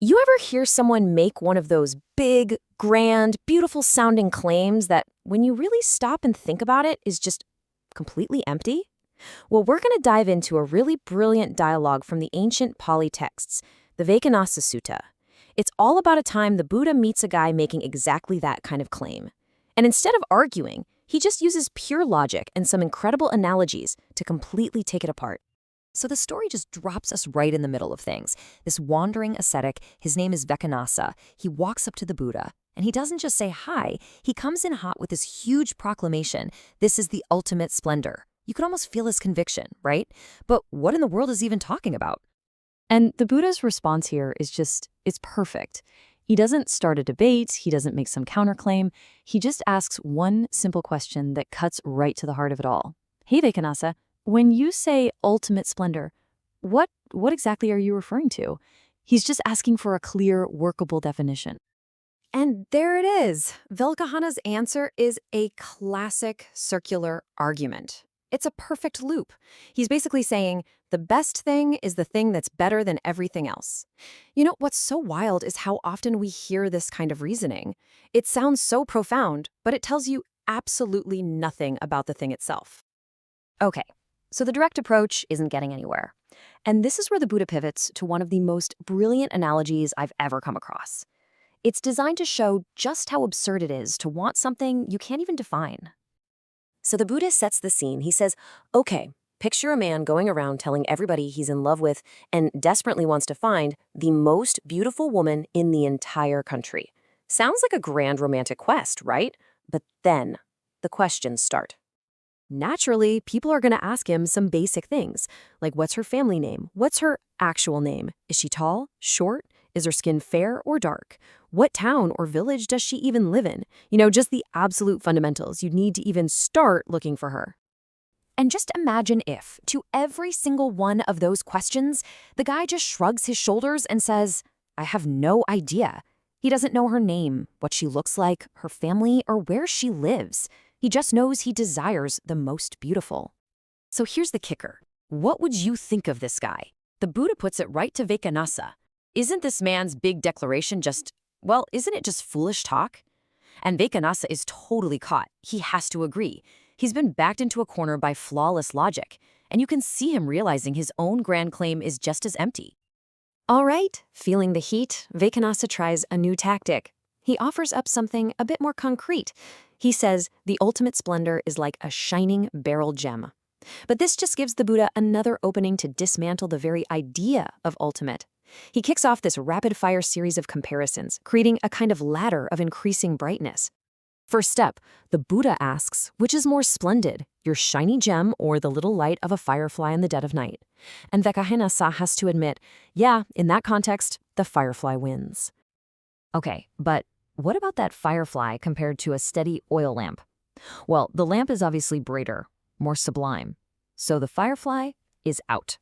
You ever hear someone make one of those big, grand, beautiful-sounding claims that, when you really stop and think about it, is just completely empty? Well, we're going to dive into a really brilliant dialogue from the ancient Pali texts, the Vekhanasasutta. It's all about a time the Buddha meets a guy making exactly that kind of claim. And instead of arguing, he just uses pure logic and some incredible analogies to completely take it apart. So the story just drops us right in the middle of things. This wandering ascetic, his name is Vekhanasa, he walks up to the Buddha, and he doesn't just say hi, he comes in hot with this huge proclamation. This is the ultimate splendor. You could almost feel his conviction, right? But what in the world is he even talking about? And the Buddha's response here is it's perfect. He doesn't start a debate, he doesn't make some counterclaim, he just asks one simple question that cuts right to the heart of it all. Hey Vekhanasa, when you say ultimate splendor, what exactly are you referring to? He's just asking for a clear, workable definition. And there it is. Vekhanas's answer is a classic circular argument. It's a perfect loop. He's basically saying, the best thing is the thing that's better than everything else. You know, what's so wild is how often we hear this kind of reasoning. It sounds so profound, but it tells you absolutely nothing about the thing itself. Okay, so the direct approach isn't getting anywhere. And this is where the Buddha pivots to one of the most brilliant analogies I've ever come across. It's designed to show just how absurd it is to want something you can't even define. So the Buddha sets the scene. He says, okay, picture a man going around telling everybody he's in love with and desperately wants to find the most beautiful woman in the entire country. Sounds like a grand romantic quest, right? But then the questions start. Naturally, people are going to ask him some basic things, like what's her family name? What's her actual name? Is she tall, short? Is her skin fair or dark? What town or village does she even live in? You know, just the absolute fundamentals. You need to even start looking for her. And just imagine if, to every single one of those questions, the guy just shrugs his shoulders and says, I have no idea. He doesn't know her name, what she looks like, her family, or where she lives. He just knows he desires the most beautiful. So here's the kicker. What would you think of this guy? The Buddha puts it right to Vekhanasa. Isn't this man's big declaration isn't it just foolish talk? And Vekhanasa is totally caught. He has to agree. He's been backed into a corner by flawless logic, and you can see him realizing his own grand claim is just as empty. All right, feeling the heat, Vekhanasa tries a new tactic. He offers up something a bit more concrete. He says the ultimate splendor is like a shining beryl gem. But this just gives the Buddha another opening to dismantle the very idea of ultimate. He kicks off this rapid-fire series of comparisons, creating a kind of ladder of increasing brightness. First step, the Buddha asks, which is more splendid, your shiny gem or the little light of a firefly in the dead of night? And Vekhanasa has to admit, yeah, in that context, the firefly wins. Okay, but what about that firefly compared to a steady oil lamp? Well, the lamp is obviously brighter, more sublime. So the firefly is out.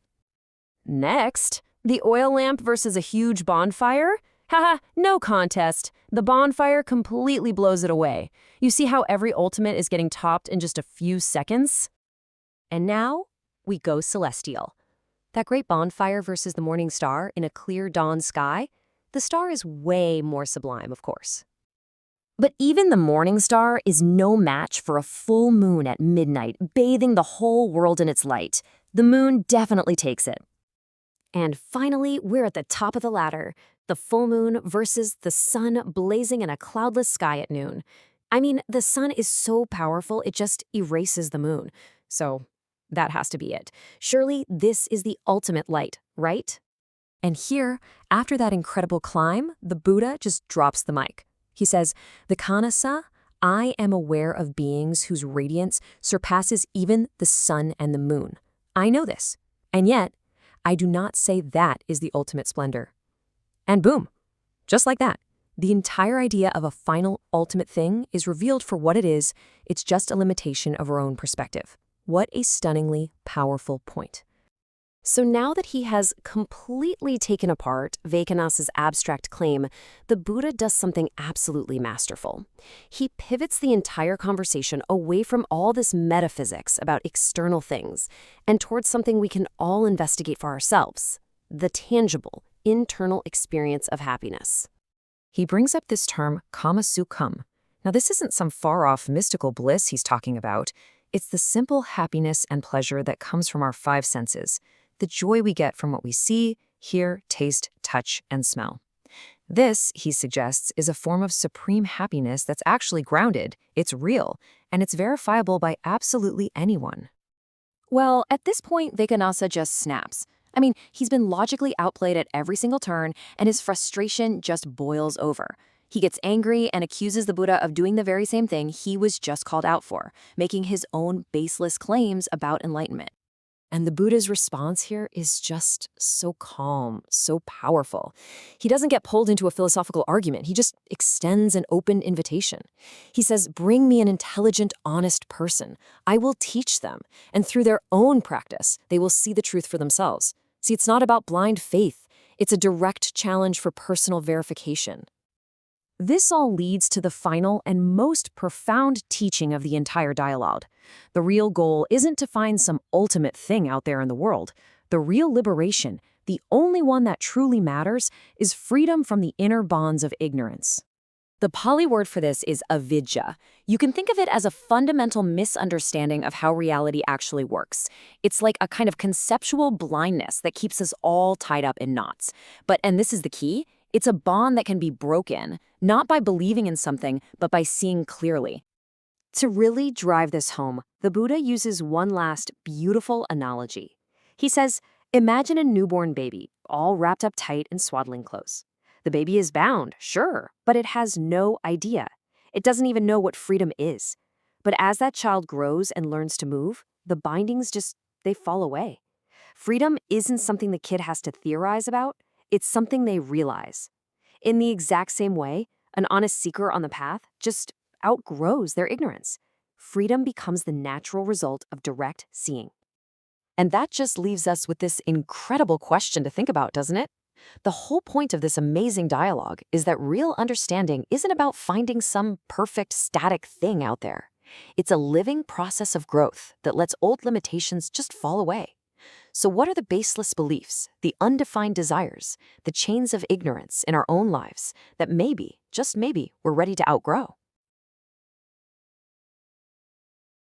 Next, the oil lamp versus a huge bonfire? Haha, no contest. The bonfire completely blows it away. You see how every ultimate is getting topped in just a few seconds? And now, we go celestial. That great bonfire versus the morning star in a clear dawn sky? The star is way more sublime, of course. But even the morning star is no match for a full moon at midnight, bathing the whole world in its light. The moon definitely takes it. And finally, we're at the top of the ladder, the full moon versus the sun blazing in a cloudless sky at noon. I mean, the sun is so powerful, it just erases the moon. So that has to be it. Surely this is the ultimate light, right? And here, after that incredible climb, the Buddha just drops the mic. He says, Vekhanasa, I am aware of beings whose radiance surpasses even the sun and the moon. I know this. And yet, I do not say that is the ultimate splendor. And boom, just like that, the entire idea of a final ultimate thing is revealed for what it is. It's just a limitation of our own perspective. What a stunningly powerful point. So now that he has completely taken apart Vekhanasa's abstract claim, the Buddha does something absolutely masterful. He pivots the entire conversation away from all this metaphysics about external things and towards something we can all investigate for ourselves, the tangible, internal experience of happiness. He brings up this term, kama sukham. Now, this isn't some far-off mystical bliss he's talking about. It's the simple happiness and pleasure that comes from our five senses, the joy we get from what we see, hear, taste, touch, and smell. This, he suggests, is a form of supreme happiness that's actually grounded, it's real, and it's verifiable by absolutely anyone. Well, at this point, Vekhanasa just snaps. I mean, he's been logically outplayed at every single turn, and his frustration just boils over. He gets angry and accuses the Buddha of doing the very same thing he was just called out for, making his own baseless claims about enlightenment. And the Buddha's response here is just so calm, so powerful. He doesn't get pulled into a philosophical argument. He just extends an open invitation. He says, bring me an intelligent, honest person. I will teach them. And through their own practice, they will see the truth for themselves. See, it's not about blind faith. It's a direct challenge for personal verification. This all leads to the final and most profound teaching of the entire dialogue. The real goal isn't to find some ultimate thing out there in the world. The real liberation, the only one that truly matters, is freedom from the inner bonds of ignorance. The Pali word for this is avidya. You can think of it as a fundamental misunderstanding of how reality actually works. It's like a kind of conceptual blindness that keeps us all tied up in knots. And this is the key, it's a bond that can be broken, not by believing in something, but by seeing clearly. To really drive this home, the Buddha uses one last beautiful analogy. He says, imagine a newborn baby, all wrapped up tight in swaddling clothes. The baby is bound, sure, but it has no idea. It doesn't even know what freedom is. But as that child grows and learns to move, the bindings they fall away. Freedom isn't something the kid has to theorize about. It's something they realize. In the exact same way, an honest seeker on the path just outgrows their ignorance. Freedom becomes the natural result of direct seeing. And that just leaves us with this incredible question to think about, doesn't it? The whole point of this amazing dialogue is that real understanding isn't about finding some perfect static thing out there. It's a living process of growth that lets old limitations just fall away. So what are the baseless beliefs, the undefined desires, the chains of ignorance in our own lives that maybe, just maybe, we're ready to outgrow?